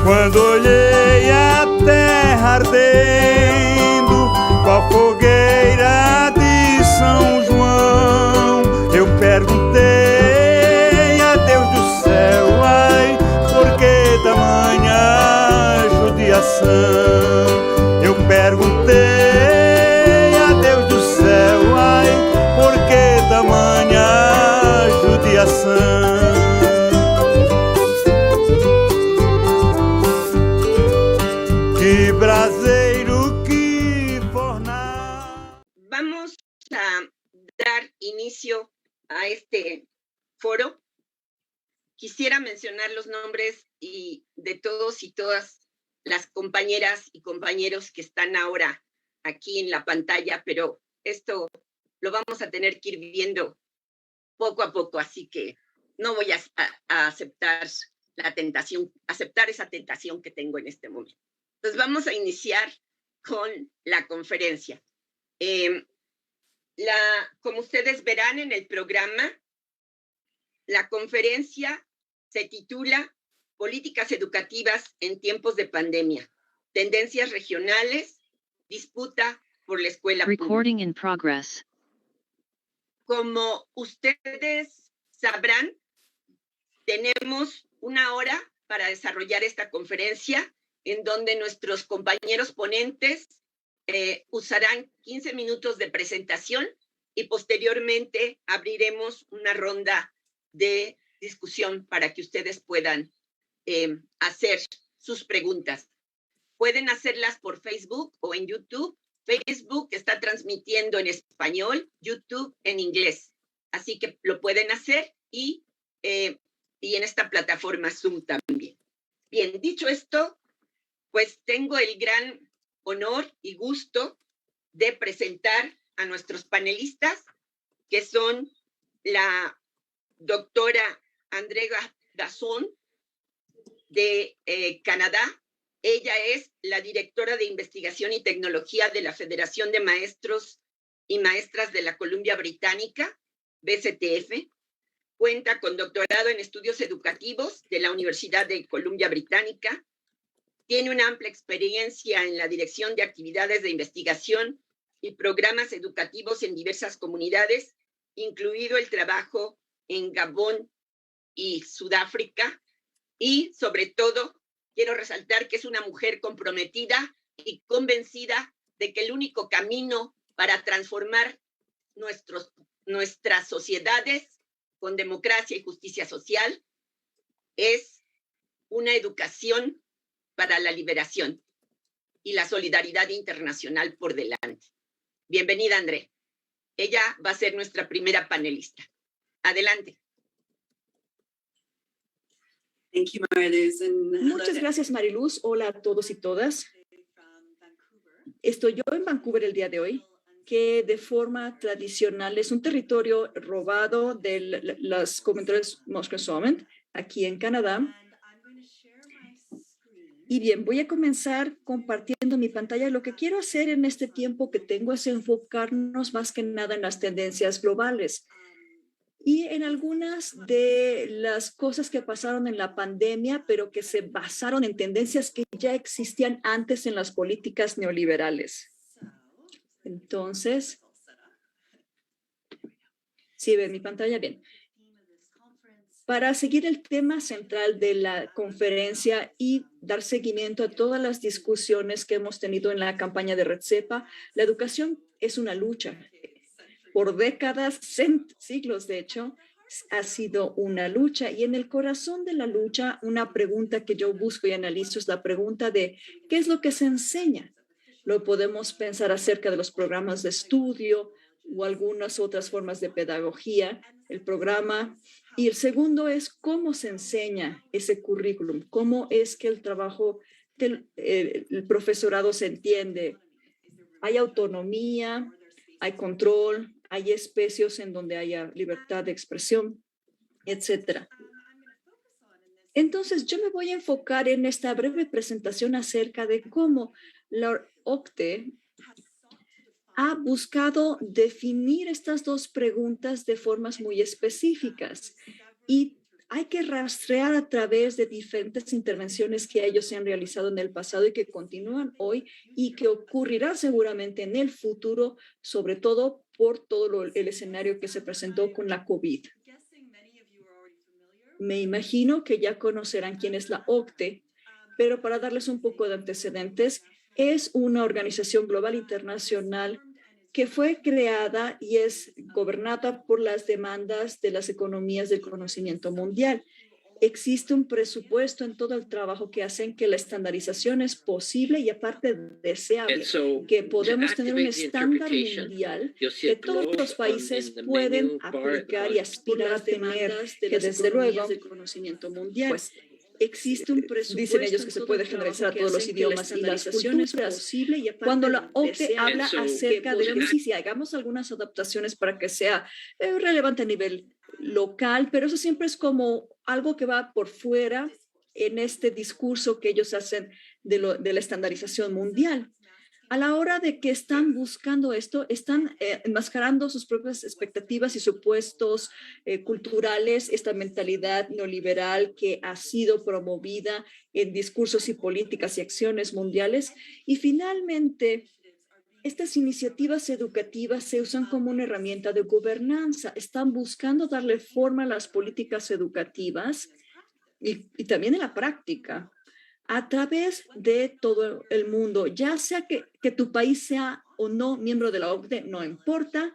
Quando olhei a terra ardendo com a fogueira de São João, eu perguntei a Deus do céu, ai, por que tamanha judiação? Eu perguntei a Deus do céu, ai, por que tamanha judiação? Vamos a dar inicio a este foro. Quisiera mencionar los nombres de todos y todas las compañeras y compañeros que están ahora aquí en la pantalla, pero esto lo vamos a tener que ir viendo poco a poco, así que no voy a aceptar esa tentación que tengo en este momento. Entonces vamos a iniciar con la conferencia. Como ustedes verán en el programa, la conferencia se titula Políticas educativas en tiempos de pandemia, tendencias regionales, disputa por la escuela pública. Recording in progress. Como ustedes sabrán, tenemos una hora para desarrollar esta conferencia en donde nuestros compañeros ponentes usarán 15 minutos de presentación y posteriormente abriremos una ronda de discusión para que ustedes puedan hacer sus preguntas. Pueden hacerlas por Facebook o en YouTube. Facebook está transmitiendo en español, YouTube en inglés. Así que lo pueden hacer y en esta plataforma Zoom también. Bien, dicho esto, pues tengo el gran honor y gusto de presentar a nuestros panelistas, que son la doctora Andrea Gasson de Canadá. Ella es la directora de investigación y tecnología de la Federación de Maestros y Maestras de la Columbia Británica, BCTF. Cuenta con doctorado en estudios educativos de la Universidad de Columbia Británica. Tiene una amplia experiencia en la dirección de actividades de investigación y programas educativos en diversas comunidades, incluido el trabajo en Gabón y Sudáfrica. Y, sobre todo, quiero resaltar que es una mujer comprometida y convencida de que el único camino para transformar nuestras sociedades con democracia y justicia social es una educación para la liberación y la solidaridad internacional por delante. Bienvenida, André. Ella va a ser nuestra primera panelista. Adelante. Thank you, Mariluz. Muchas gracias, Mariluz. Hola a todos y todas. Estoy yo en Vancouver el día de hoy, que de forma tradicional es un territorio robado de las comunidades Musqueam, aquí en Canadá. Y bien, voy a comenzar compartiendo mi pantalla. Lo que quiero hacer en este tiempo que tengo es enfocarnos más que nada en las tendencias globales y en algunas de las cosas que pasaron en la pandemia, pero que se basaron en tendencias que ya existían antes en las políticas neoliberales. Entonces, ¿sí ven mi pantalla? Bien. Para seguir el tema central de la conferencia y dar seguimiento a todas las discusiones que hemos tenido en la campaña de RedCepa, la educación es una lucha. Por décadas, siglos de hecho, ha sido una lucha. Y en el corazón de la lucha, una pregunta que yo busco y analizo es la pregunta de ¿qué es lo que se enseña? Lo podemos pensar acerca de los programas de estudio o algunas otras formas de pedagogía, el programa. Y el segundo es cómo se enseña ese currículum, cómo es que el trabajo del el profesorado se entiende. Hay autonomía, hay control, hay espacios en donde haya libertad de expresión, etcétera. Entonces, yo me voy a enfocar en esta breve presentación acerca de cómo la OCDE ha buscado definir estas dos preguntas de formas muy específicas y hay que rastrear a través de diferentes intervenciones que ellos se han realizado en el pasado y que continúan hoy y que ocurrirá seguramente en el futuro, sobre todo por todo el escenario que se presentó con la COVID. Me imagino que ya conocerán quién es la OCDE, pero para darles un poco de antecedentes, es una organización global internacional que fue creada y es gobernada por las demandas de las economías del conocimiento mundial. Existe un presupuesto en todo el trabajo que hacen que la estandarización es posible y aparte deseable, que podemos tener un estándar mundial que todos los países pueden aplicar y aspirar a tener, que desde luego del conocimiento mundial. Pues, existe un presupuesto. Dicen ellos que se puede generalizar a todos los idiomas y las culturas. Posible y cuando la OCDE habla acerca de que sí, hagamos algunas adaptaciones para que sea relevante a nivel local, pero eso siempre es como algo que va por fuera en este discurso que ellos hacen de la estandarización mundial. A la hora de que están buscando esto, están enmascarando sus propias expectativas y supuestos culturales, esta mentalidad neoliberal que ha sido promovida en discursos y políticas y acciones mundiales. Y finalmente, estas iniciativas educativas se usan como una herramienta de gobernanza. Están buscando darle forma a las políticas educativas y también en la práctica, a través de todo el mundo, ya sea que tu país sea o no miembro de la OCDE, no importa,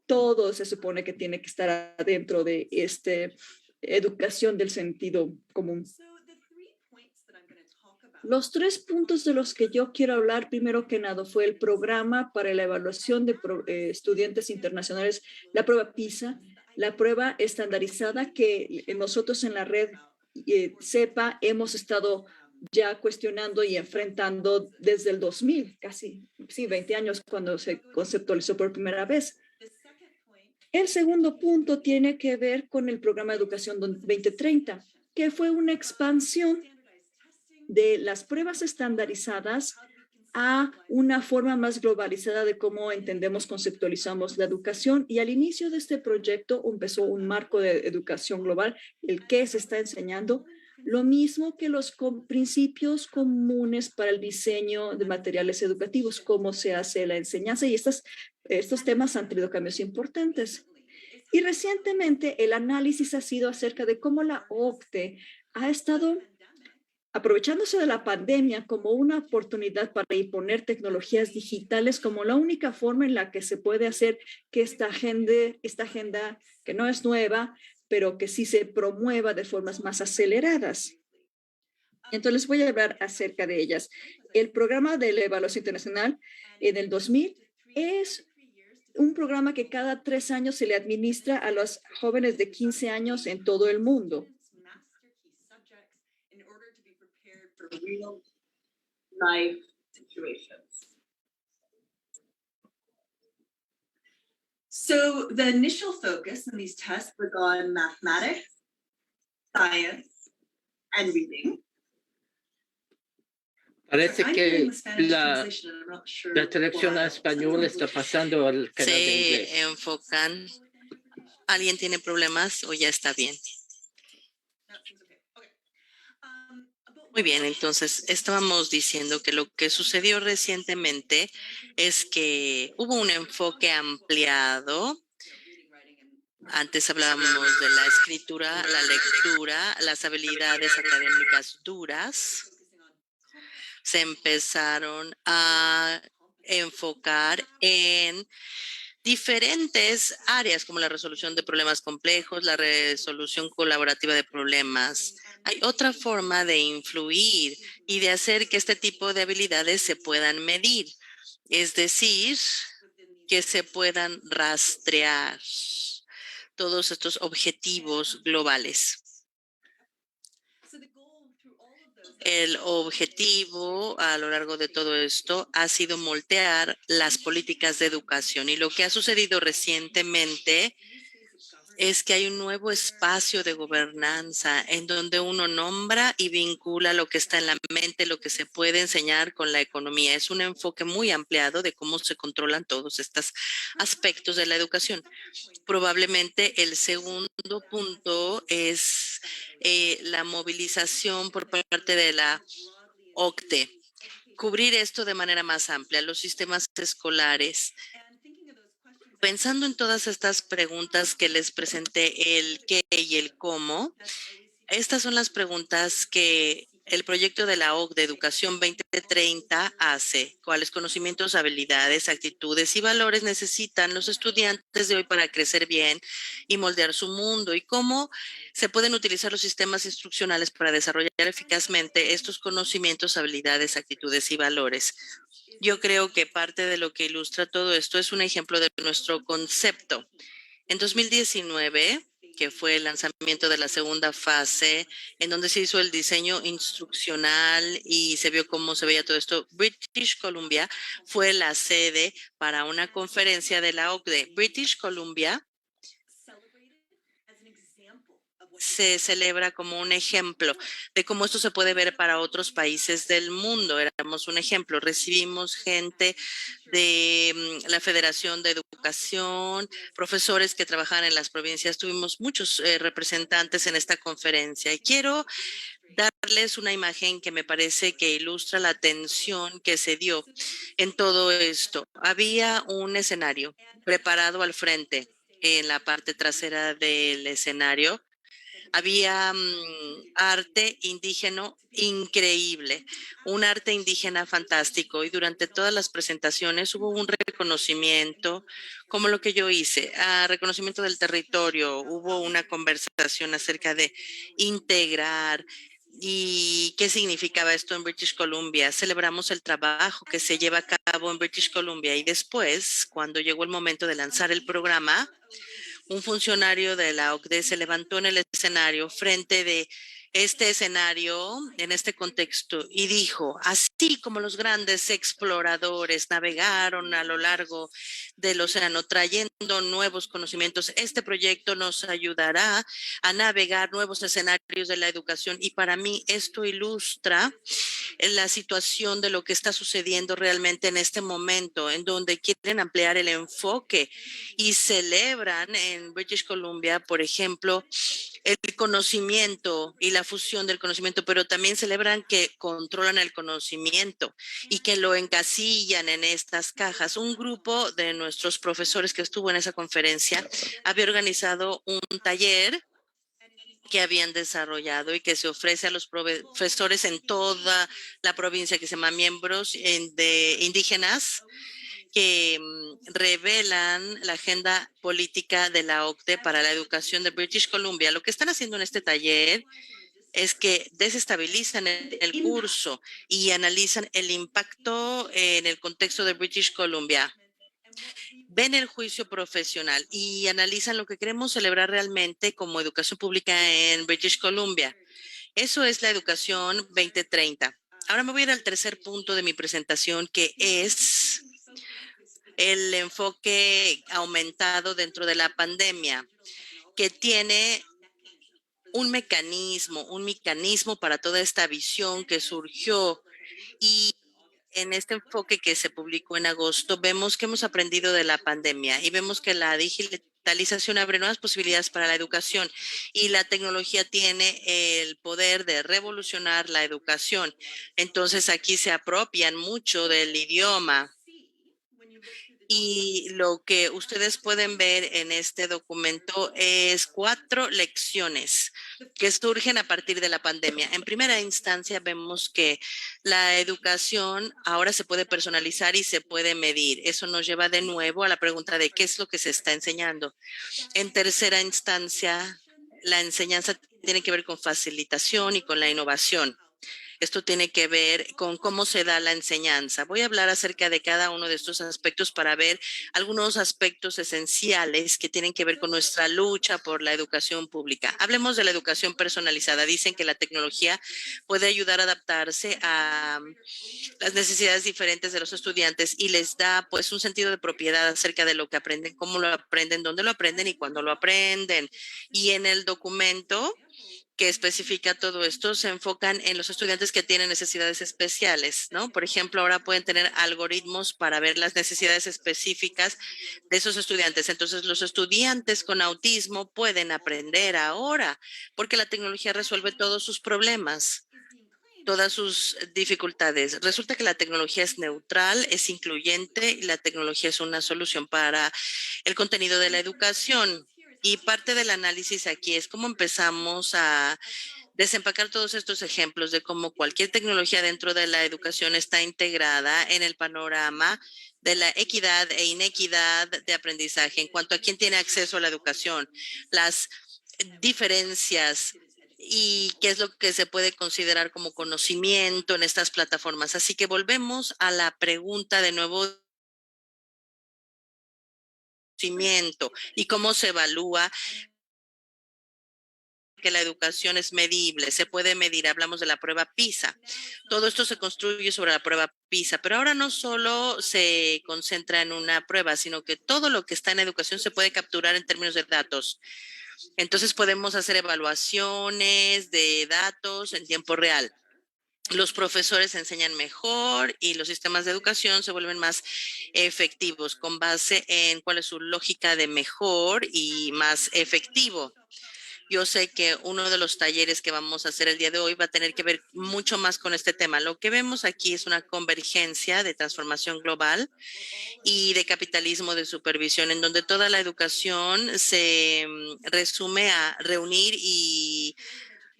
todo se supone que tiene que estar dentro de esta educación del sentido común. Los 3 puntos de los que yo quiero hablar, primero que nada, fue el programa para la evaluación de estudiantes internacionales, la prueba PISA, la prueba estandarizada que nosotros en la red CEPA hemos estado ya cuestionando y enfrentando desde el 2000, casi 20 años cuando se conceptualizó por primera vez. El segundo punto tiene que ver con el programa de educación 2030, que fue una expansión de las pruebas estandarizadas a una forma más globalizada de cómo entendemos, conceptualizamos la educación. Y al inicio de este proyecto empezó un marco de educación global, el que se está enseñando, lo mismo que los principios comunes para el diseño de materiales educativos, cómo se hace la enseñanza, y estos temas han tenido cambios importantes. Y recientemente el análisis ha sido acerca de cómo la OCDE ha estado aprovechándose de la pandemia como una oportunidad para imponer tecnologías digitales como la única forma en la que se puede hacer que esta agenda que no es nueva, pero que sí se promueva de formas más aceleradas. Entonces, les voy a hablar acerca de ellas. El programa de la evaluación internacional en el 2000 es un programa que cada 3 años se le administra a los jóvenes de 15 años en todo el mundo. Real life situations. So the initial focus in these tests was on mathematics, science, and reading. Parece I'm que hearing the Spanish la translation, and I'm not sure la traducción a why. español está pasando al canal de Se inglés. enfocan. ¿Alguien tiene problemas o ya está bien? Muy bien, entonces estábamos diciendo que lo que sucedió recientemente es que hubo un enfoque ampliado. Antes hablábamos de la escritura, la lectura, las habilidades académicas duras. Se empezaron a enfocar en diferentes áreas como la resolución de problemas complejos, la resolución colaborativa de problemas. Hay otra forma de influir y de hacer que este tipo de habilidades se puedan medir, es decir, que se puedan rastrear todos estos objetivos globales. El objetivo a lo largo de todo esto ha sido moldear las políticas de educación y lo que ha sucedido recientemente es que hay un nuevo espacio de gobernanza en donde uno nombra y vincula lo que está en la mente, lo que se puede enseñar con la economía. Es un enfoque muy ampliado de cómo se controlan todos estos aspectos de la educación. Probablemente el segundo punto es la movilización por parte de la OCDE. Cubrir esto de manera más amplia, los sistemas escolares. Pensando en todas estas preguntas que les presenté, el qué y el cómo, estas son las preguntas que el proyecto de la OCDE Educación 2030 hace. ¿Cuáles conocimientos, habilidades, actitudes y valores necesitan los estudiantes de hoy para crecer bien y moldear su mundo? ¿Y cómo se pueden utilizar los sistemas instruccionales para desarrollar eficazmente estos conocimientos, habilidades, actitudes y valores? Yo creo que parte de lo que ilustra todo esto es un ejemplo de nuestro concepto. En 2019, que fue el lanzamiento de la segunda fase, en donde se hizo el diseño instruccional y se vio cómo se veía todo esto, British Columbia fue la sede para una conferencia de la OCDE. British Columbia se celebra como un ejemplo de cómo esto se puede ver para otros países del mundo. Éramos un ejemplo. Recibimos gente de la Federación de Educación, profesores que trabajaban en las provincias. Tuvimos muchos representantes en esta conferencia. Y quiero darles una imagen que me parece que ilustra la tensión que se dio en todo esto. Había un escenario preparado al frente en la parte trasera del escenario. Había arte indígena increíble, un arte indígena fantástico y durante todas las presentaciones hubo un reconocimiento como lo que yo hice, reconocimiento del territorio, hubo una conversación acerca de integrar y qué significaba esto en British Columbia. Celebramos el trabajo que se lleva a cabo en British Columbia y después, cuando llegó el momento de lanzar el programa, un funcionario de la OCDE se levantó en el escenario frente de este escenario, en este contexto, y dijo, así como los grandes exploradores navegaron a lo largo del océano trayendo nuevos conocimientos, este proyecto nos ayudará a navegar nuevos escenarios de la educación. Y para mí esto ilustra la situación de lo que está sucediendo realmente en este momento, en donde quieren ampliar el enfoque y celebran en British Columbia, por ejemplo, el conocimiento y la fusión del conocimiento, pero también celebran que controlan el conocimiento y que lo encasillan en estas cajas. Un grupo de nuestros profesores que estuvo en esa conferencia había organizado un taller que habían desarrollado y que se ofrece a los profesores en toda la provincia, que se llama Miembros de Indígenas, que revelan la agenda política de la OCDE para la educación de British Columbia. Lo que están haciendo en este taller es que desestabilizan el curso y analizan el impacto en el contexto de British Columbia. Ven el juicio profesional y analizan lo que queremos celebrar realmente como educación pública en British Columbia. Eso es la educación 2030. Ahora me voy a ir al tercer punto de mi presentación, que es el enfoque aumentado dentro de la pandemia, que tiene un mecanismo para toda esta visión que surgió. Y en este enfoque que se publicó en agosto, vemos que hemos aprendido de la pandemia y vemos que la digitalización abre nuevas posibilidades para la educación y la tecnología tiene el poder de revolucionar la educación. Entonces aquí se apropian mucho del idioma. Y lo que ustedes pueden ver en este documento es 4 lecciones que surgen a partir de la pandemia. En primera instancia, vemos que la educación ahora se puede personalizar y se puede medir. Eso nos lleva de nuevo a la pregunta de qué es lo que se está enseñando. En tercera instancia, la enseñanza tiene que ver con facilitación y con la innovación. Esto tiene que ver con cómo se da la enseñanza. Voy a hablar acerca de cada uno de estos aspectos para ver algunos aspectos esenciales que tienen que ver con nuestra lucha por la educación pública. Hablemos de la educación personalizada. Dicen que la tecnología puede ayudar a adaptarse a las necesidades diferentes de los estudiantes y les da pues un sentido de propiedad acerca de lo que aprenden, cómo lo aprenden, dónde lo aprenden y cuándo lo aprenden. Y en el documento que especifica todo esto, se enfocan en los estudiantes que tienen necesidades especiales, ¿no? Por ejemplo, ahora pueden tener algoritmos para ver las necesidades específicas de esos estudiantes. Entonces, los estudiantes con autismo pueden aprender ahora porque la tecnología resuelve todos sus problemas, todas sus dificultades. Resulta que la tecnología es neutral, es incluyente y la tecnología es una solución para el contenido de la educación. Y parte del análisis aquí es cómo empezamos a desempacar todos estos ejemplos de cómo cualquier tecnología dentro de la educación está integrada en el panorama de la equidad e inequidad de aprendizaje en cuanto a quién tiene acceso a la educación, las diferencias y qué es lo que se puede considerar como conocimiento en estas plataformas. Así que volvemos a la pregunta de nuevo y cómo se evalúa que la educación es medible, se puede medir, hablamos de la prueba PISA. Todo esto se construye sobre la prueba PISA, pero ahora no solo se concentra en una prueba, sino que todo lo que está en educación se puede capturar en términos de datos. Entonces podemos hacer evaluaciones de datos en tiempo real. Los profesores enseñan mejor y los sistemas de educación se vuelven más efectivos con base en cuál es su lógica de mejor y más efectivo. Yo sé que uno de los talleres que vamos a hacer el día de hoy va a tener que ver mucho más con este tema. Lo que vemos aquí es una convergencia de transformación global y de capitalismo de supervisión, en donde toda la educación se resume a reunir y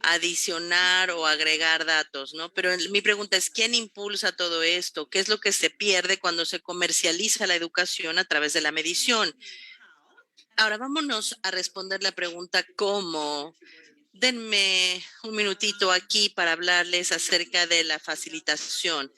adicionar o agregar datos, ¿no? Pero mi pregunta es, ¿quién impulsa todo esto? ¿Qué es lo que se pierde cuando se comercializa la educación a través de la medición? Ahora vámonos a responder la pregunta ¿cómo? Denme un minutito aquí para hablarles acerca de la facilitación.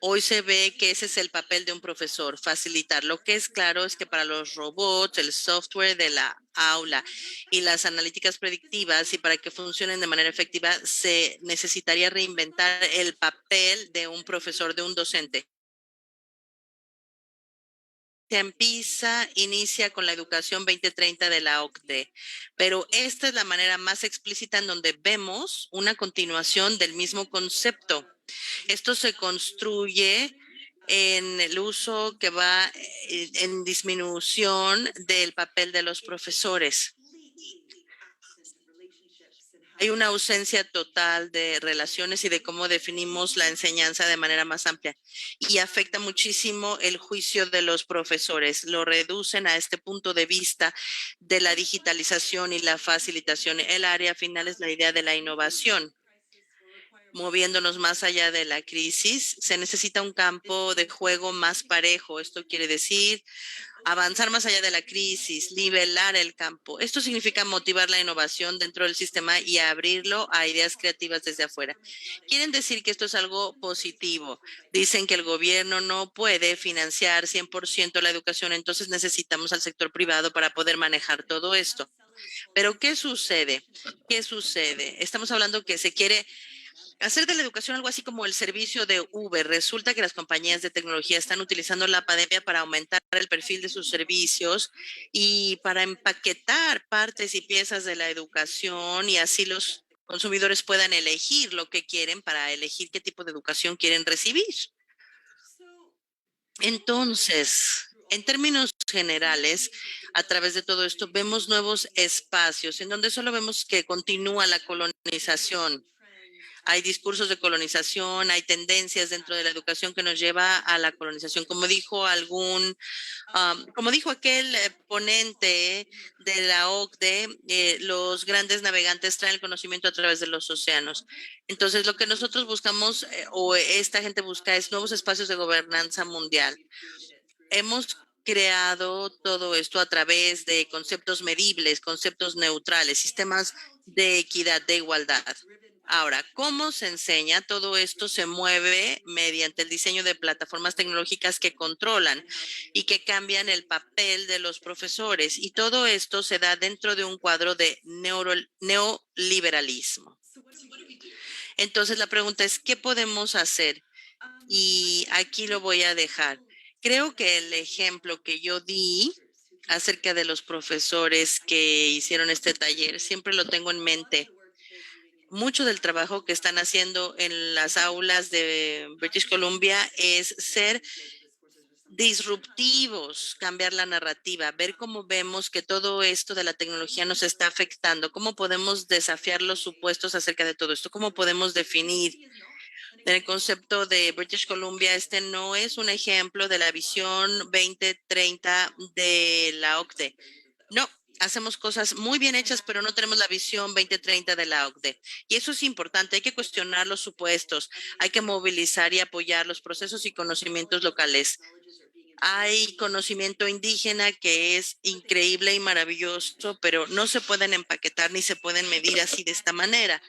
Hoy se ve que ese es el papel de un profesor, facilitar. Lo que es claro es que para los robots, el software de la aula y las analíticas predictivas y para que funcionen de manera efectiva, se necesitaría reinventar el papel de un profesor, de un docente. En PISA inicia con la educación 2030 de la OCDE, pero esta es la manera más explícita en donde vemos una continuación del mismo concepto. Esto se construye en el uso que va en disminución del papel de los profesores. Hay una ausencia total de relaciones y de cómo definimos la enseñanza de manera más amplia y afecta muchísimo el juicio de los profesores. Lo reducen a este punto de vista de la digitalización y la facilitación. El área final es la idea de la innovación. Moviéndonos más allá de la crisis, se necesita un campo de juego más parejo. Esto quiere decir avanzar más allá de la crisis, nivelar el campo. Esto significa motivar la innovación dentro del sistema y abrirlo a ideas creativas desde afuera. Quieren decir que esto es algo positivo. Dicen que el gobierno no puede financiar 100% la educación, entonces necesitamos al sector privado para poder manejar todo esto. Pero ¿qué sucede? ¿Qué sucede? Estamos hablando que se quiere hacer de la educación algo así como el servicio de Uber. Resulta que las compañías de tecnología están utilizando la pandemia para aumentar el perfil de sus servicios y para empaquetar partes y piezas de la educación y así los consumidores puedan elegir lo que quieren para elegir qué tipo de educación quieren recibir. Entonces, en términos generales, a través de todo esto, vemos nuevos espacios en donde solo vemos que continúa la colonización. Hay discursos de colonización, hay tendencias dentro de la educación que nos lleva a la colonización. Como dijo como dijo aquel ponente de la OCDE, los grandes navegantes traen el conocimiento a través de los océanos. Entonces, lo que nosotros buscamos o esta gente busca es nuevos espacios de gobernanza mundial. Hemos creado todo esto a través de conceptos medibles, conceptos neutrales, sistemas de equidad, de igualdad. Ahora, ¿cómo se enseña? Todo esto se mueve mediante el diseño de plataformas tecnológicas que controlan y que cambian el papel de los profesores. Y todo esto se da dentro de un cuadro de neoliberalismo. Entonces, la pregunta es, ¿qué podemos hacer? Y aquí lo voy a dejar. Creo que el ejemplo que yo di acerca de los profesores que hicieron este taller, siempre lo tengo en mente. Mucho del trabajo que están haciendo en las aulas de British Columbia es ser disruptivos, cambiar la narrativa, ver cómo vemos que todo esto de la tecnología nos está afectando, cómo podemos desafiar los supuestos acerca de todo esto, cómo podemos definir. En el concepto de British Columbia, este no es un ejemplo de la visión 2030 de la OCDE. No, hacemos cosas muy bien hechas, pero no tenemos la visión 2030 de la OCDE. Y eso es importante, hay que cuestionar los supuestos, hay que movilizar y apoyar los procesos y conocimientos locales. Hay conocimiento indígena que es increíble y maravilloso, pero no se pueden empaquetar ni se pueden medir así de esta manera.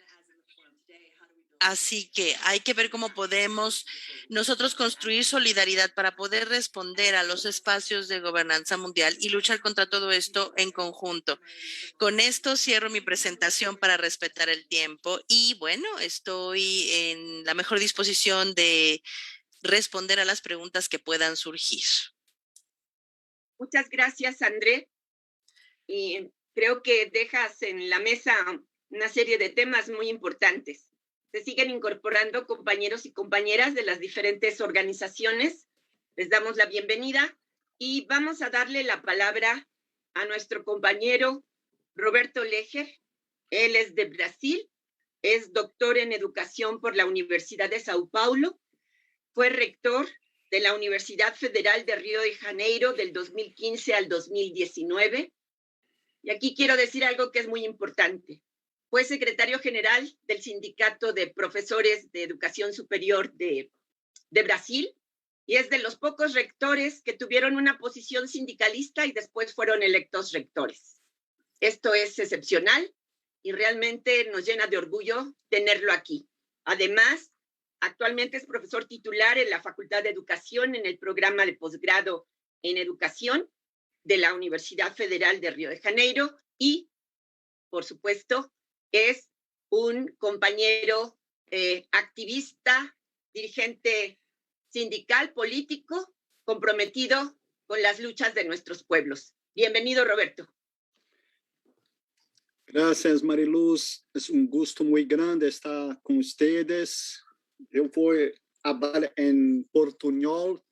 Así que hay que ver cómo podemos nosotros construir solidaridad para poder responder a los espacios de gobernanza mundial y luchar contra todo esto en conjunto. Con esto cierro mi presentación para respetar el tiempo y bueno, estoy en la mejor disposición de responder a las preguntas que puedan surgir. Muchas gracias, André. Y creo que dejas en la mesa una serie de temas muy importantes. Se siguen incorporando compañeros y compañeras de las diferentes organizaciones. Les damos la bienvenida y vamos a darle la palabra a nuestro compañero Roberto Leger. Él es de Brasil, es doctor en educación por la Universidad de Sao Paulo, fue rector de la Universidad Federal de Río de Janeiro del 2015 al 2019. Y aquí quiero decir algo que es muy importante. Fue secretario general del Sindicato de Profesores de Educación Superior de Brasil y es de los pocos rectores que tuvieron una posición sindicalista y después fueron electos rectores. Esto es excepcional y realmente nos llena de orgullo tenerlo aquí. Además, actualmente es profesor titular en la Facultad de Educación en el programa de posgrado en Educación de la Universidad Federal de Río de Janeiro y, por supuesto, es un compañero activista, dirigente sindical, político, comprometido con las luchas de nuestros pueblos. Bienvenido, Roberto. Gracias, Mariluz. Es un gusto muy grande estar con ustedes. Yo voy a hablar en portuñol.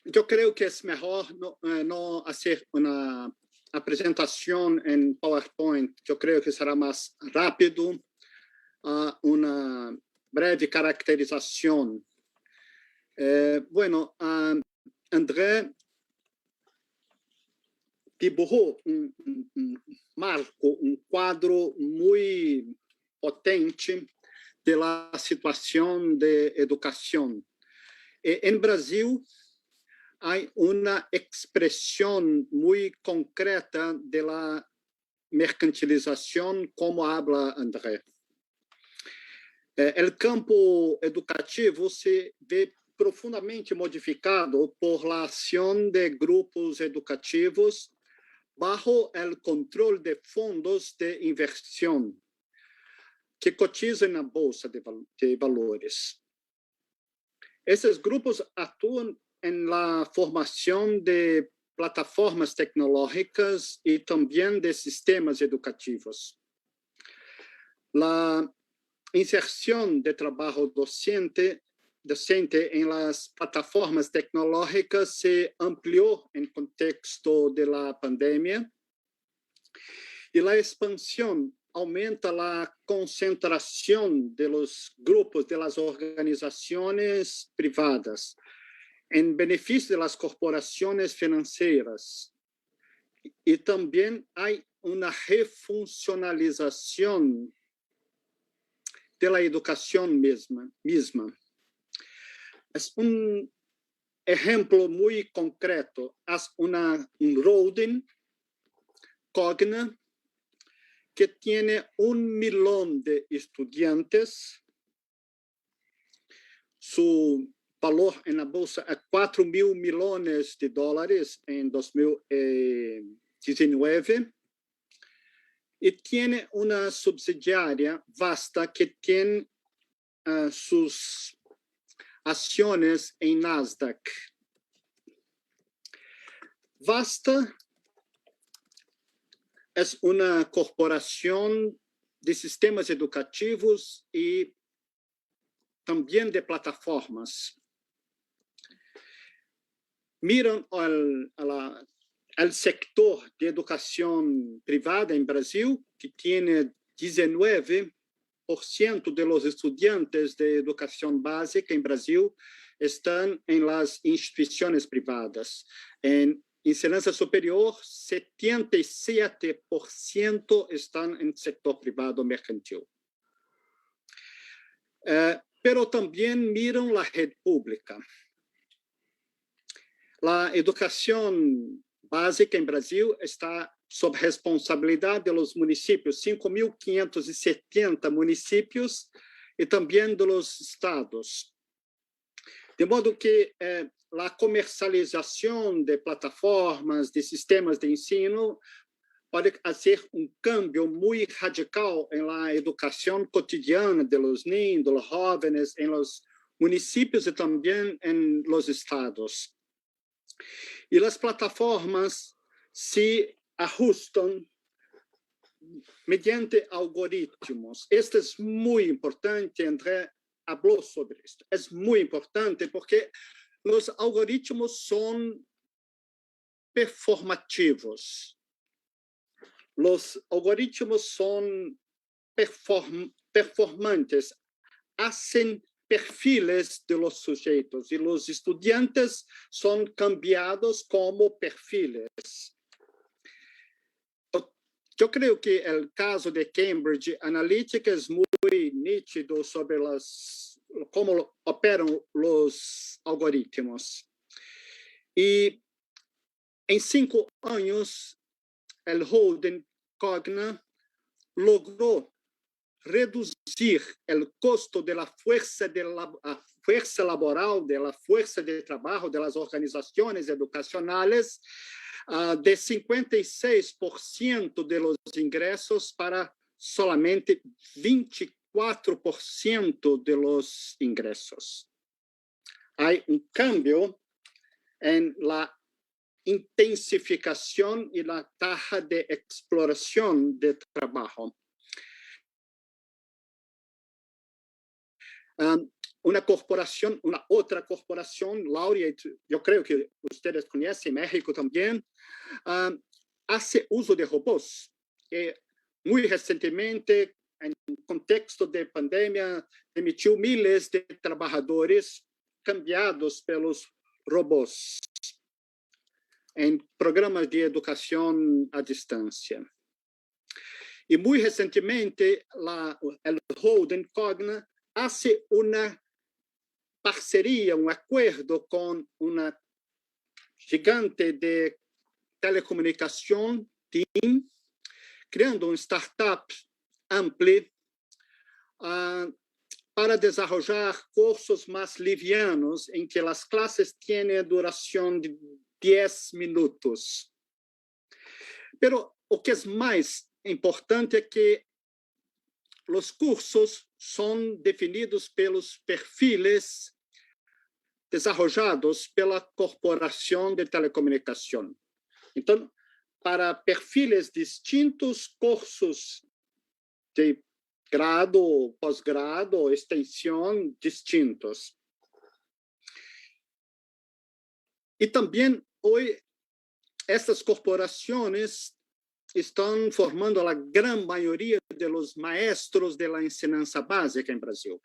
Yo creo que es mejor no hacer una presentación en PowerPoint. Yo creo que será más rápido. Una breve caracterización. Bueno, André dibujó un marco, un cuadro muy potente de la situación de educación. En Brasil hay una expresión muy concreta de la mercantilización, como habla André. El campo educativo se ve profundamente modificado por la acción de grupos educativos bajo el control de fondos de inversión que cotizan en la bolsa de valores. Esos grupos actúan en la formación de plataformas tecnológicas y también de sistemas educativos. La inserción de trabajo docente en las plataformas tecnológicas se amplió en contexto de la pandemia y la expansión aumenta la concentración de los grupos, de las organizaciones privadas en beneficio de las corporaciones financieras. Y también hay una refuncionalización de la educación misma. Es un ejemplo muy concreto. Es un Roden, Cogna, que tiene 1 millón de estudiantes. Su valor en la bolsa es 4.000 millones de dólares en 2019. Y tiene una subsidiaria vasta que tiene sus acciones en Nasdaq. Vasta es una corporación de sistemas educativos y también de plataformas. Miran al sector de educación privada en Brasil, que tiene 19% de los estudiantes de educación básica en Brasil están en las instituciones privadas. En enseñanza superior, 77% están en el sector privado mercantil. Pero también miran la red pública. La educación básica en Brasil está sob responsabilidad de los municipios, 5.570 municipios, y también de los estados. De modo que la comercialización de plataformas, de sistemas de ensino, puede hacer un cambio muy radical en la educación cotidiana de los niños, de los jóvenes, en los municipios y también en los estados. Y las plataformas se ajustan mediante algoritmos. Esto es muy importante, André habló sobre esto. Es muy importante porque los algoritmos son performativos. Los algoritmos son performantes, hacen perfiles de los sujetos y los estudiantes son cambiados como perfiles. Yo creo que el caso de Cambridge Analytica es muy nítido sobre cómo operan los algoritmos. Y en 5 años, el holding Cogna logró reducir el costo de la fuerza laboral, de la fuerza de trabajo de las organizaciones educacionales de 56% de los ingresos para solamente 24% de los ingresos. Hay un cambio en la intensificación y la tasa de exploración de trabajo. Una otra corporación, Laureate, yo creo que ustedes conocen, México también, hace uso de robots. Muy recientemente, en contexto de pandemia, demitiu miles de trabajadores cambiados pelos robots en programas de educación a distancia. Y muy recientemente, el holding Cogna hace una parcería, un acuerdo con una gigante de telecomunicación, TIM, creando una startup amplia para desarrollar cursos más livianos en que las clases tienen duración de 10 minutos. Pero lo que es más importante es que los cursos son definidos pelos perfiles desarrollados pela corporación de telecomunicación. Entonces, para perfiles distintos, cursos de grado, posgrado, extensión distintos. Y también hoy estas corporaciones están formando a la gran mayoría de los maestros de la enseñanza básica en Brasil.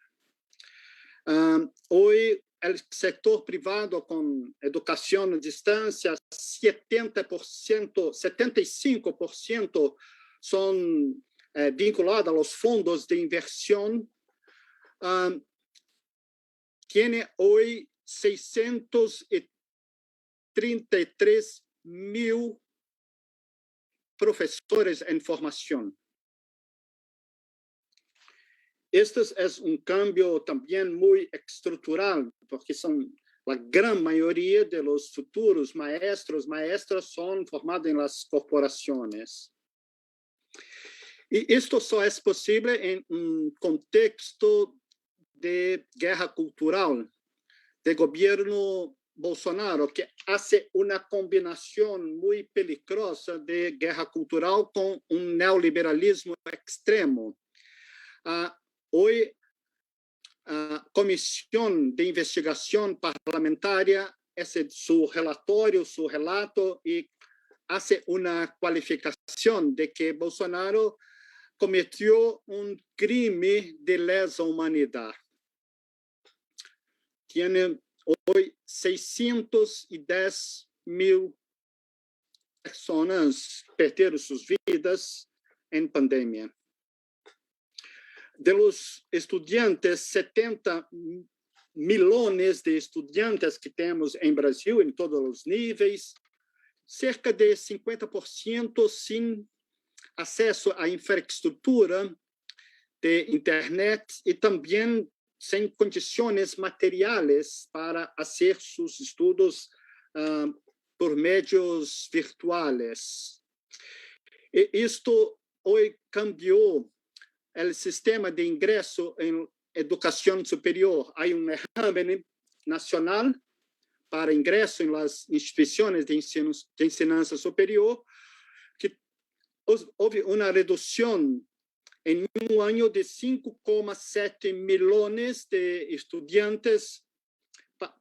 Hoy el sector privado con educación a distancia, 75% son vinculados a los fondos de inversión. Tiene hoy 633.000 profesores en formación. este es un cambio también muy estructural, porque son la gran mayoría de los futuros maestros, maestras son formados en las corporaciones. Y esto solo es posible en un contexto de guerra cultural, de gobierno Bolsonaro, que hace una combinación muy peligrosa de guerra cultural con un neoliberalismo extremo. Hoy, a Comisión de Investigación Parlamentaria hace su relatorio, su relato, y hace una cualificación de que Bolsonaro cometió un crimen de lesa humanidad. Tiene hoy 610.000 personas perderam sus vidas en pandemia. De los estudiantes, 70 millones de estudiantes que tenemos en Brasil, en todos los niveles, cerca de 50% sin acceso a infraestructura de Internet y también sin condiciones materiales para hacer sus estudos por medios virtuales. Y esto hoy cambió el sistema de ingreso en educación superior. Hay un examen nacional para ingreso en las instituciones de enseñanza superior, que hubo una reducción en un año de 5,7 millones de estudiantes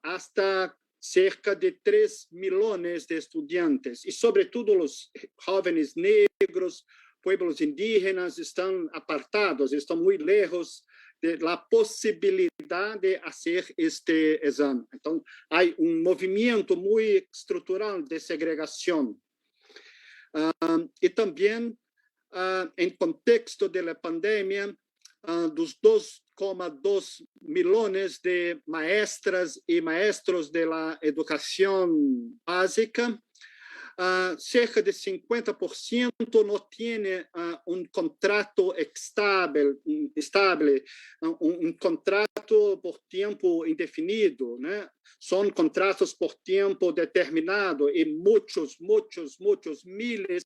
hasta cerca de 3 millones de estudiantes. Y sobre todo los jóvenes negros, pueblos indígenas están apartados, están muy lejos de la posibilidad de hacer este examen. Entonces, hay un movimiento muy estructural de segregación. Y también, en contexto de la pandemia, dos 2,2 millones de maestras y maestros de la educación básica, cerca de 50% no tiene un contrato estable, un contrato por tiempo indefinido, ¿no? Son contratos por tiempo determinado y muchos miles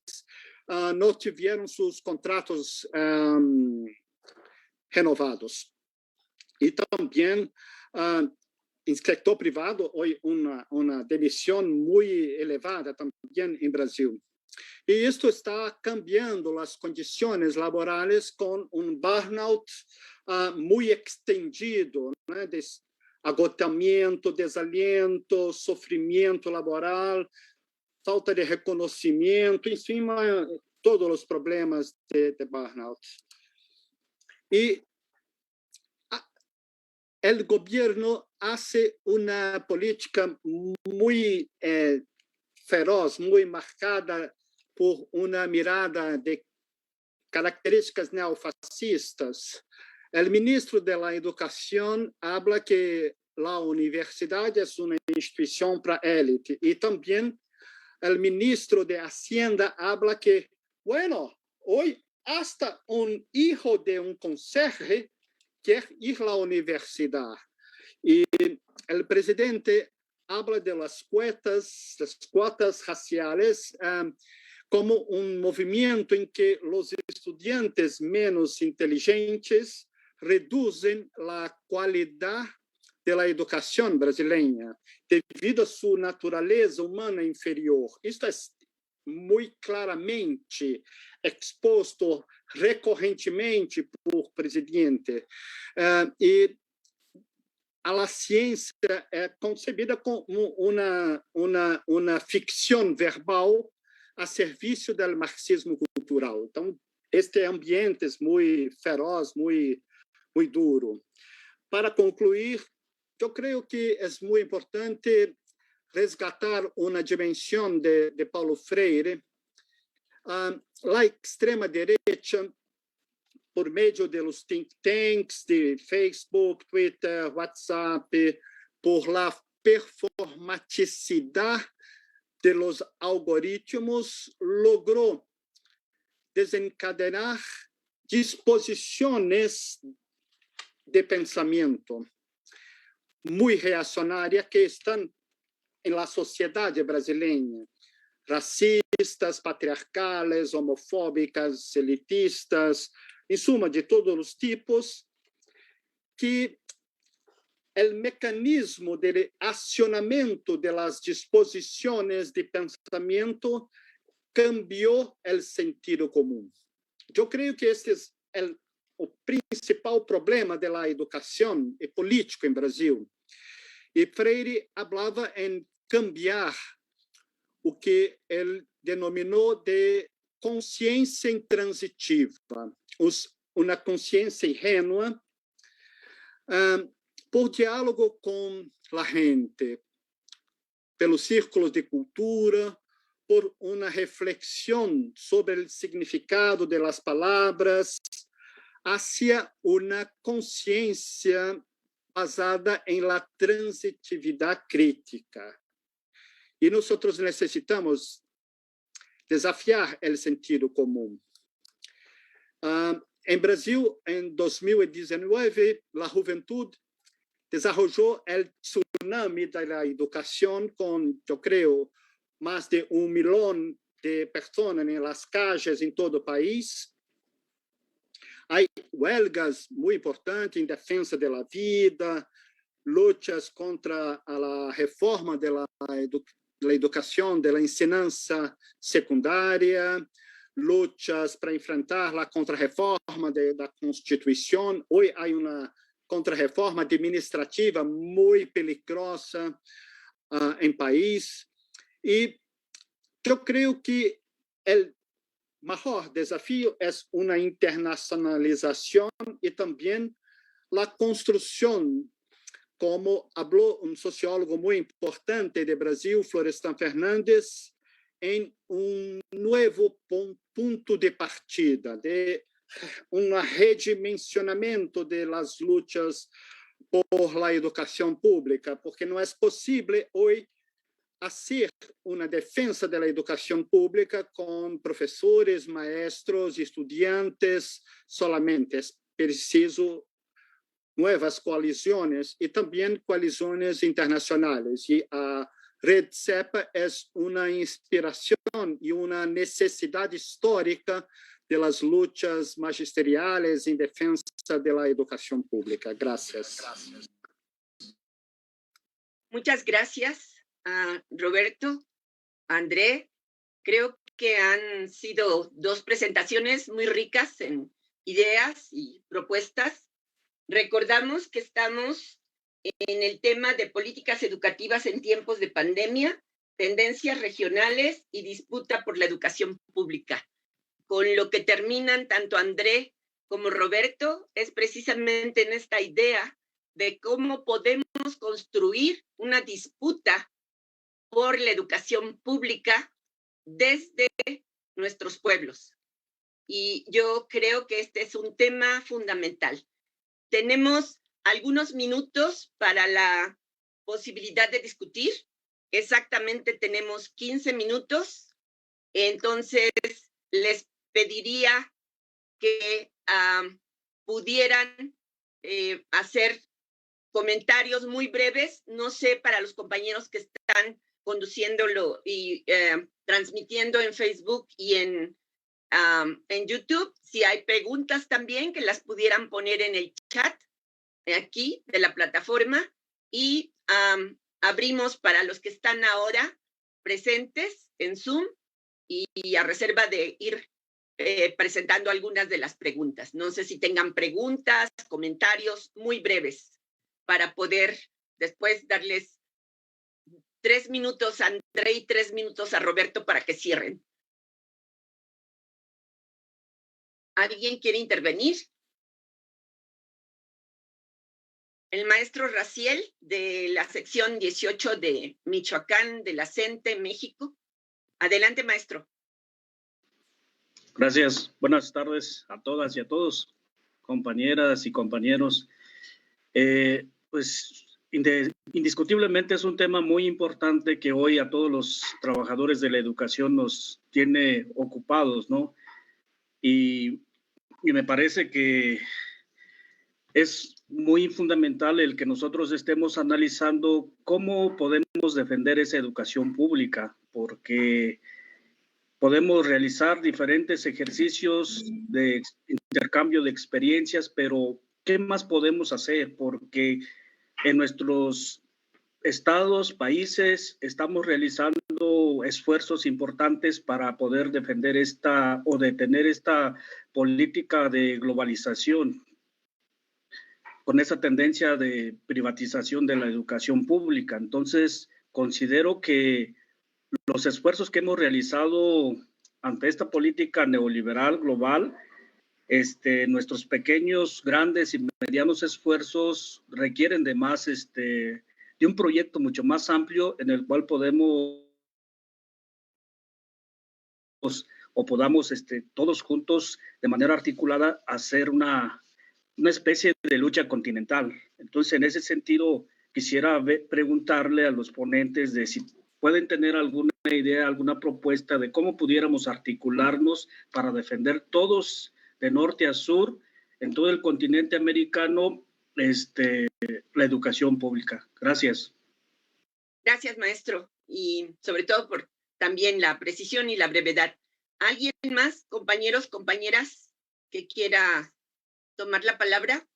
no tuvieron sus contratos renovados. Y también el sector privado hoy una demisión muy elevada también en Brasil. Y esto está cambiando las condiciones laborales con un burnout muy extendido, ¿no? De agotamiento, desaliento, sufrimiento laboral, falta de reconocimiento, encima todos los problemas de burnout. Y el gobierno hace una política muy feroz, muy marcada por una mirada de características neofascistas. El ministro de la Educación habla que la universidad es una institución para élite, y también el ministro de Hacienda habla que, bueno, hoy hasta un hijo de un conserje quiere ir a la universidad. Y el presidente habla de las cuotas raciales como un movimiento en que los estudiantes menos inteligentes reducen la calidad de la educación brasileña debido a su naturaleza humana inferior. Esto es muy claramente expuesto recorrentemente por presidente. Y a la ciencia é concebida como uma ficção verbal a serviço do marxismo cultural. Então, este ambiente é muito feroz, muito duro. Para concluir, eu creio que é muito importante resgatar uma dimensão de Paulo Freire. A extrema-direita, por meio de los think tanks, de Facebook, Twitter, WhatsApp, por la performaticidad de los algoritmos, logró desencadenar disposiciones de pensamiento muy reaccionarias que están en la sociedad brasileña, racistas, patriarcales, homofóbicas, elitistas, en suma, de todos los tipos, que el mecanismo de accionamiento de las disposiciones de pensamiento cambió el sentido común. Yo creo que este es el principal problema de la educación política en Brasil. Y Freire hablaba en cambiar o que él denominó de consciência intransitiva, uma consciência ingênua, por diálogo com a gente, pelos círculos de cultura, por uma reflexão sobre o significado de las palavras, hacia uma consciência basada em la transitividade crítica. E nós necessitamos desafiar o sentido comum. Em Brasil, em 2019, a juventude desenvolveu o tsunami da educação com, eu creio, mais de 1 milhão de pessoas nas calles em todo o país. Há huelgas muito importantes em defesa da vida, lutas contra a reforma da educação, da ensinança secundária, lutas para enfrentar a contra-reforma da Constituição. Hoje há uma contra-reforma administrativa muito peligrosa em país. E eu creio que o maior desafio é uma internacionalização e também a construção, como falou sociólogo muito importante de Brasil, Florestan Fernandes, em novo ponto de partida, de redimensionamento das lutas por la educação pública, porque não é possível hoje fazer uma defesa da educação pública com professores, maestros, estudantes solamente. É preciso novas coalições e também coalições internacionais. E a Rede CEPA é uma inspiração e uma necessidade histórica das lutas magisteriales em defesa da educação pública. Gracias. Muchas gracias. Roberto, André, creo que han sido dos presentaciones muy ricas en ideas y propuestas. Recordamos que estamos en el tema de políticas educativas en tiempos de pandemia, tendencias regionales y disputa por la educación pública. Con lo que terminan tanto André como Roberto es precisamente en esta idea de cómo podemos construir una disputa por la educación pública desde nuestros pueblos. Y yo creo que este es un tema fundamental. Tenemos algunos minutos para la posibilidad de discutir. Exactamente tenemos 15 minutos. Entonces, les pediría que pudieran hacer comentarios muy breves. No sé, para los compañeros que están conduciéndolo y transmitiendo en Facebook y en YouTube, si hay preguntas también que las pudieran poner en el chat aquí de la plataforma y abrimos para los que están ahora presentes en Zoom y a reserva de ir presentando algunas de las preguntas. No sé si tengan preguntas, comentarios muy breves para poder después darles 3 minutos a André y 3 minutos a Roberto para que cierren. ¿Alguien quiere intervenir? El maestro Raciel, de la sección 18 de Michoacán, de la CENTE, México. Adelante, maestro. Gracias. Buenas tardes a todas y a todos, compañeras y compañeros. Pues indiscutiblemente es un tema muy importante que hoy a todos los trabajadores de la educación nos tiene ocupados, ¿no? Y me parece que es muy fundamental el que nosotros estemos analizando cómo podemos defender esa educación pública, porque podemos realizar diferentes ejercicios de intercambio de experiencias, pero ¿qué más podemos hacer? Porque en nuestros estados, países, estamos realizando esfuerzos importantes para poder defender esta o detener esta política de globalización, con esa tendencia de privatización de la educación pública. Entonces, considero que los esfuerzos que hemos realizado ante esta política neoliberal global, nuestros pequeños, grandes y medianos esfuerzos requieren de más, de un proyecto mucho más amplio en el cual podemos o podamos todos juntos de manera articulada hacer una especie de lucha continental. Entonces, en ese sentido, quisiera preguntarle a los ponentes de si pueden tener alguna idea, alguna propuesta de cómo pudiéramos articularnos para defender todos de norte a sur en todo el continente americano la educación pública. Gracias. Gracias, maestro, y sobre todo por también la precisión y la brevedad. ¿Alguien más, compañeros, compañeras, que quiera tomar la palabra?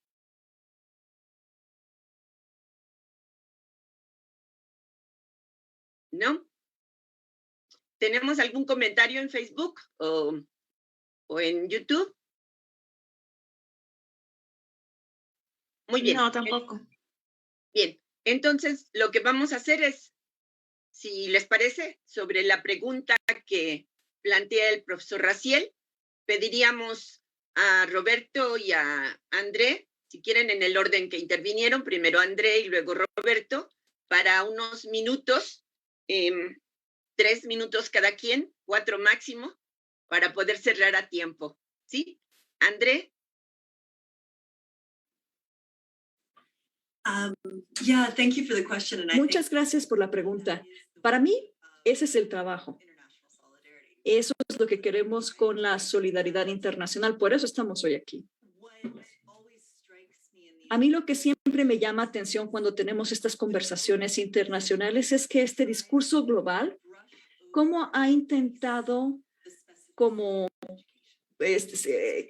¿No? ¿Tenemos algún comentario en Facebook o en YouTube? Muy bien. No, tampoco. Bien, entonces lo que vamos a hacer es, si les parece, sobre la pregunta que plantea el profesor Raziel, pediríamos a Roberto y a André, si quieren en el orden que intervinieron, primero André y luego Roberto, para unos minutos, 3 minutos cada quien, 4 máximo, para poder cerrar a tiempo. ¿Sí? André. Thank you for the question. And Muchas gracias por la pregunta. Para mí, ese es el trabajo. Eso es lo que queremos con la solidaridad internacional. Por eso estamos hoy aquí. A mí lo que siempre me llama atención cuando tenemos estas conversaciones internacionales es que este discurso global, cómo ha intentado como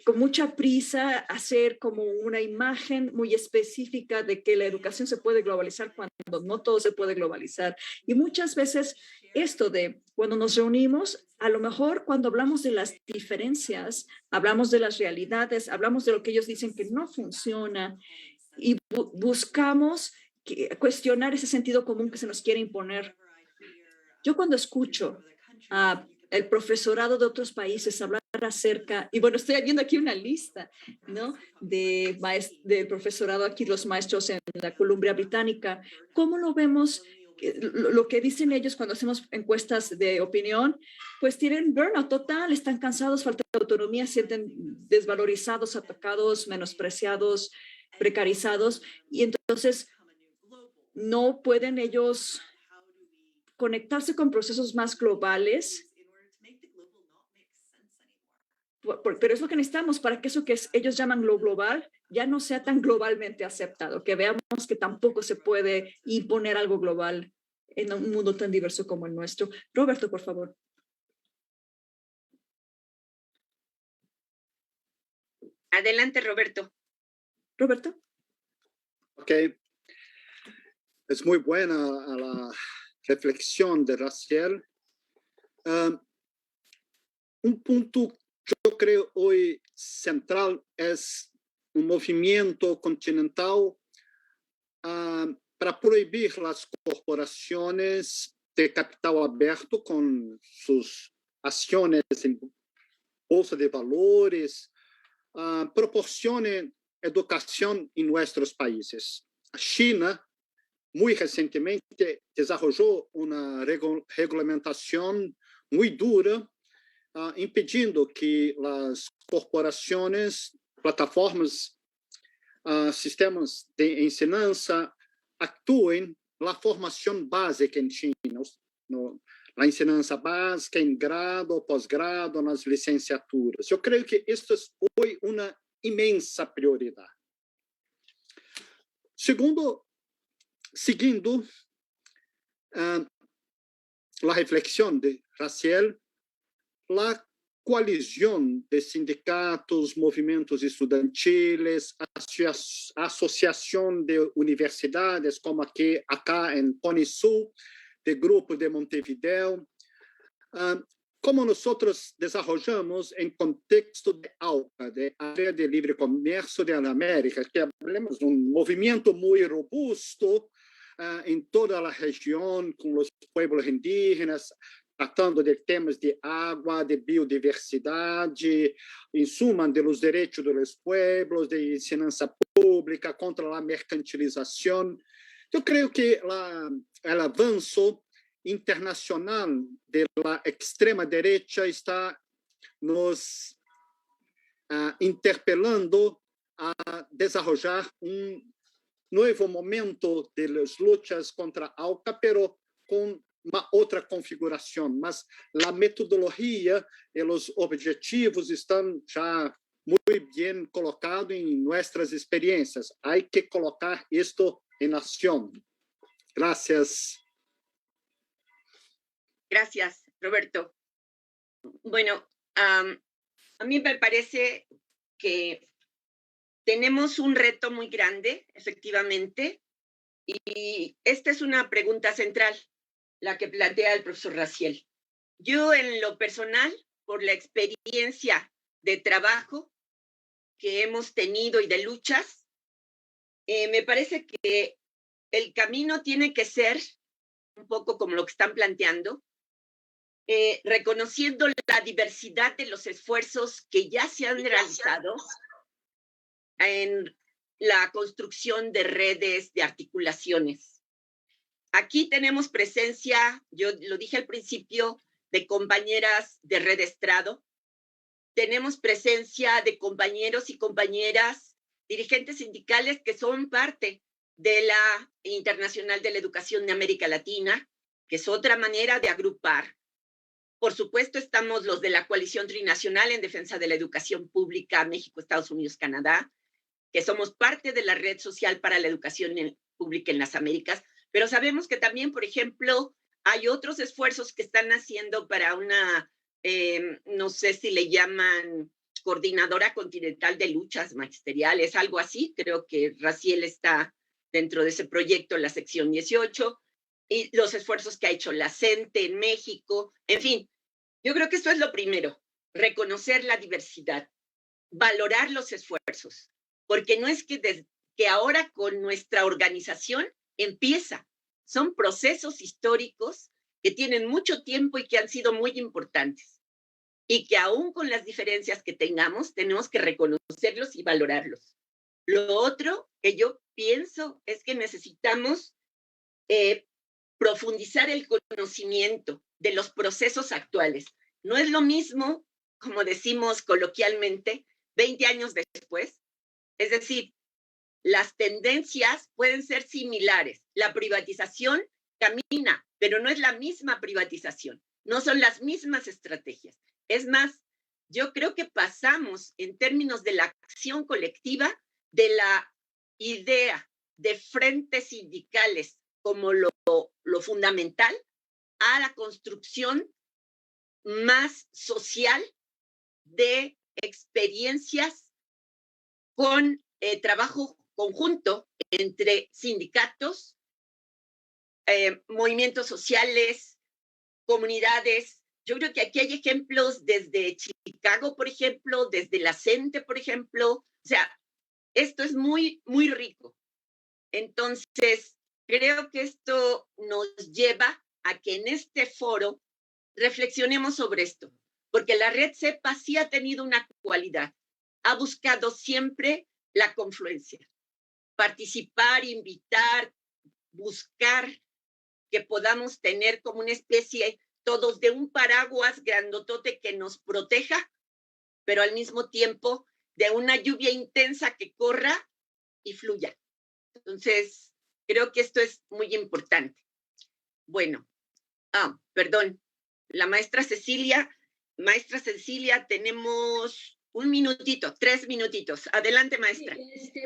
con mucha prisa hacer como una imagen muy específica de que la educación se puede globalizar cuando no todo se puede globalizar. Y muchas veces esto de cuando nos reunimos, a lo mejor cuando hablamos de las diferencias, hablamos de las realidades, hablamos de lo que ellos dicen que no funciona y buscamos cuestionar ese sentido común que se nos quiere imponer. Yo cuando escucho a el profesorado de otros países hablar acerca, y bueno, estoy viendo aquí una lista, ¿no? Del profesorado aquí, los maestros en la Columbia Británica. ¿Cómo lo vemos? Lo que dicen ellos cuando hacemos encuestas de opinión, pues tienen burnout total, están cansados, falta de autonomía, se sienten desvalorizados, atacados, menospreciados, precarizados, y entonces no pueden ellos conectarse con procesos más globales. Pero es lo que necesitamos para que eso que ellos llaman lo global ya no sea tan globalmente aceptado, que veamos que tampoco se puede imponer algo global en un mundo tan diverso como el nuestro. Roberto, por favor. Adelante, Roberto. Roberto. Ok. Es muy buena la reflexión de Raziel. Un punto yo creo hoy central es un movimiento continental para prohibir las corporaciones de capital abierto con sus acciones en bolsa de valores, proporcionen educación en nuestros países. China, muy recientemente, desarrolló una regulamentación muy dura impedindo que las corporaciones, plataformas, sistemas de enseñanza actúen la formación básica en China, la enseñanza básica en grado, posgrado, las licenciaturas. Yo creo que esto es hoy una inmensa prioridad. Segundo, seguindo la reflexión de Raciel, la coalición de sindicatos, movimientos estudiantiles, asociación de universidades, como acá en Cone Sul, de Grupo de Montevideo, como nosotros desarrollamos en contexto de ALCA, de Área de Libre Comercio de la América, que hablamos de un movimiento muy robusto en toda la región, con los pueblos indígenas, tratando de temas de agua, de biodiversidad, en suma, de los derechos de los pueblos, de enseñanza pública, contra la mercantilización. Yo creo que el avance internacional de la extrema derecha está nos interpelando a desarrollar un nuevo momento de las luchas contra ALCA, pero con otra configuración. Mas la metodología y los objetivos están ya muy bien colocados en nuestras experiencias. Hay que colocar esto en acción. Gracias. Gracias, Roberto. Bueno, a mí me parece que tenemos un reto muy grande, efectivamente, y esta es una pregunta central, la que plantea el profesor Raciel. Yo, en lo personal, por la experiencia de trabajo que hemos tenido y de luchas, me parece que el camino tiene que ser un poco como lo que están planteando, reconociendo la diversidad de los esfuerzos que ya se han realizado en la construcción de redes, de articulaciones. Aquí tenemos presencia, yo lo dije al principio, de compañeras de Red Estrado. Tenemos presencia de compañeros y compañeras, dirigentes sindicales que son parte de la Internacional de la Educación de América Latina, que es otra manera de agrupar. Por supuesto, estamos los de la Coalición Trinacional en Defensa de la Educación Pública, México, Estados Unidos, Canadá, que somos parte de la Red Social para la Educación Pública en las Américas, pero sabemos que también, por ejemplo, hay otros esfuerzos que están haciendo para una, no sé si le llaman Coordinadora Continental de Luchas Magisteriales, algo así. Creo que Raciel está dentro de ese proyecto, la sección 18, y los esfuerzos que ha hecho la CENTE en México. En fin, yo creo que esto es lo primero, reconocer la diversidad, valorar los esfuerzos, porque no es que ahora con nuestra organización empieza. Son procesos históricos que tienen mucho tiempo y que han sido muy importantes. Y que aún con las diferencias que tengamos, tenemos que reconocerlos y valorarlos. Lo otro que yo pienso es que necesitamos profundizar el conocimiento de los procesos actuales. No es lo mismo, como decimos coloquialmente, 20 años después. Es decir, las tendencias pueden ser similares. La privatización camina, pero no es la misma privatización. No son las mismas estrategias. Es más, yo creo que pasamos en términos de la acción colectiva de la idea de frentes sindicales como lo fundamental a la construcción más social de experiencias con trabajo conjunto entre sindicatos, movimientos sociales, comunidades. Yo creo que aquí hay ejemplos desde Chicago, por ejemplo, desde la CENTE, por ejemplo. O sea, esto es muy, muy rico. Entonces, creo que esto nos lleva a que en este foro reflexionemos sobre esto, porque la Red CEPA sí ha tenido una cualidad. Ha buscado siempre la confluencia, participar, invitar, buscar que podamos tener como una especie todos de un paraguas grandotote que nos proteja, pero al mismo tiempo de una lluvia intensa que corra y fluya. Entonces, creo que esto es muy importante. Bueno, perdón, la maestra Cecilia, tenemos un minutito, 3 minutitos. Adelante, maestra.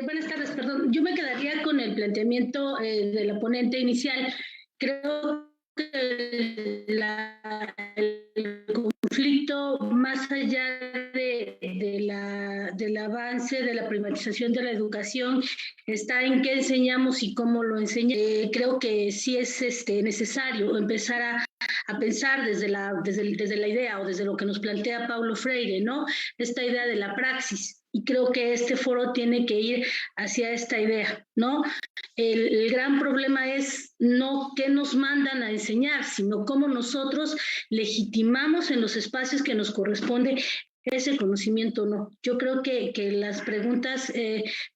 Buenas tardes, perdón. Yo me quedaría con el planteamiento de la ponente inicial. Creo que el conflicto, más allá del avance de la privatización de la educación, está en qué enseñamos y cómo lo enseñamos. Creo que sí es necesario empezar a pensar desde la idea o desde lo que nos plantea Paulo Freire, ¿no? Esta idea de la praxis. Y creo que este foro tiene que ir hacia esta idea, ¿no? El gran problema es no qué nos mandan a enseñar, sino cómo nosotros legitimamos en los espacios que nos corresponde ese conocimiento o no. Yo creo que las preguntas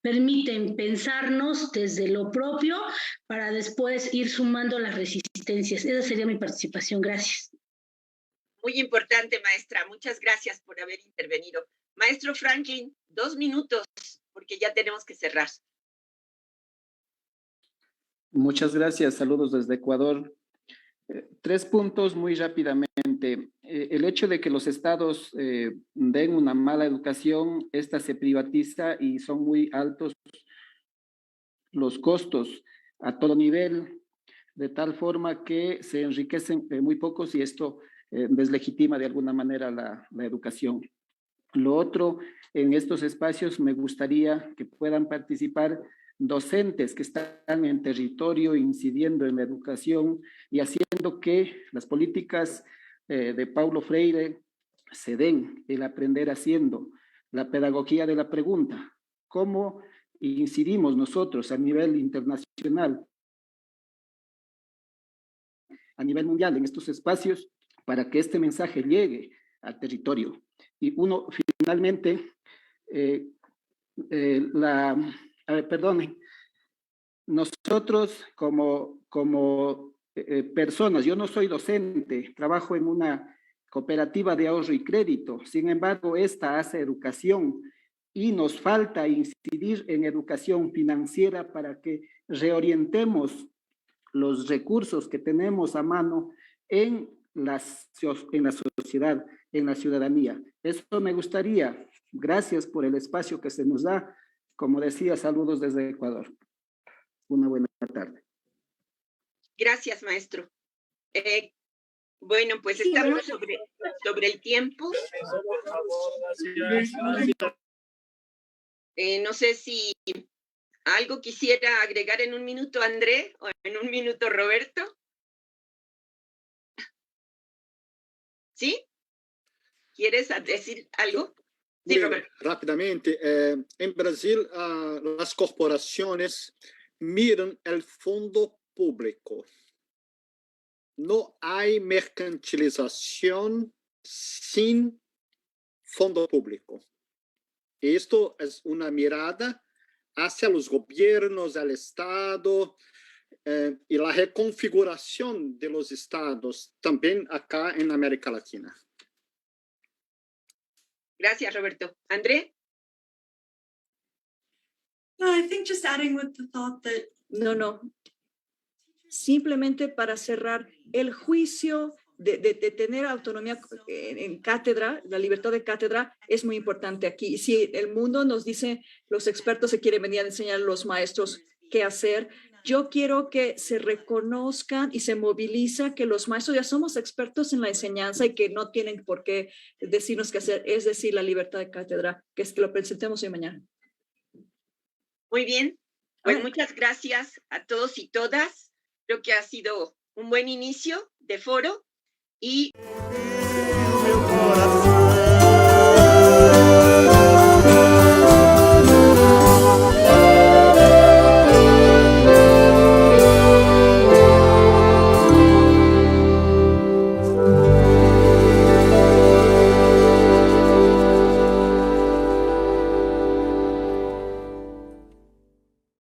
permiten pensarnos desde lo propio para después ir sumando las resistencias. Esa sería mi participación. Gracias. Muy importante, maestra. Muchas gracias por haber intervenido. Maestro Franklin, 2 minutos, porque ya tenemos que cerrar. Muchas gracias. Saludos desde Ecuador. 3 puntos muy rápidamente. El hecho de que los estados den una mala educación, esta se privatiza y son muy altos los costos a todo nivel, de tal forma que se enriquecen muy pocos y esto deslegitima de alguna manera la educación. Lo otro, en estos espacios me gustaría que puedan participar docentes que están en territorio incidiendo en la educación y haciendo que las políticas de Paulo Freire se den, el aprender haciendo, la pedagogía de la pregunta. ¿Cómo incidimos nosotros a nivel internacional, a nivel mundial en estos espacios para que este mensaje llegue al territorio? Y finalmente, perdonen, nosotros como personas, yo no soy docente, trabajo en una cooperativa de ahorro y crédito, sin embargo, esta hace educación y nos falta incidir en educación financiera para que reorientemos los recursos que tenemos a mano en la sociedad, en la ciudadanía. Eso me gustaría. Gracias por el espacio que se nos da. Como decía, saludos desde Ecuador. Una buena tarde. Gracias, maestro. Bueno, pues estamos sobre el tiempo. No sé si algo quisiera agregar en un minuto, André, o en un minuto, Roberto. ¿Sí? ¿Quieres decir algo? Sí, Roberto. Rápidamente, en Brasil las corporaciones miran el fondo público. No hay mercantilización sin fondo público. Esto es una mirada hacia los gobiernos, al Estado y la reconfiguración de los estados también acá en América Latina. Gracias, Roberto. ¿André? No, I think just adding with the thought that No. Simplemente para cerrar, el juicio de tener autonomía en cátedra, la libertad de cátedra es muy importante aquí. Si el mundo nos dice, los expertos se quieren venir a enseñar a los maestros qué hacer, yo quiero que se reconozcan y se moviliza que los maestros ya somos expertos en la enseñanza y que no tienen por qué decirnos qué hacer, es decir, la libertad de cátedra, que es que lo presentemos hoy mañana. Muy bien. Pues muchas gracias a todos y todas. Creo que ha sido un buen inicio de foro y...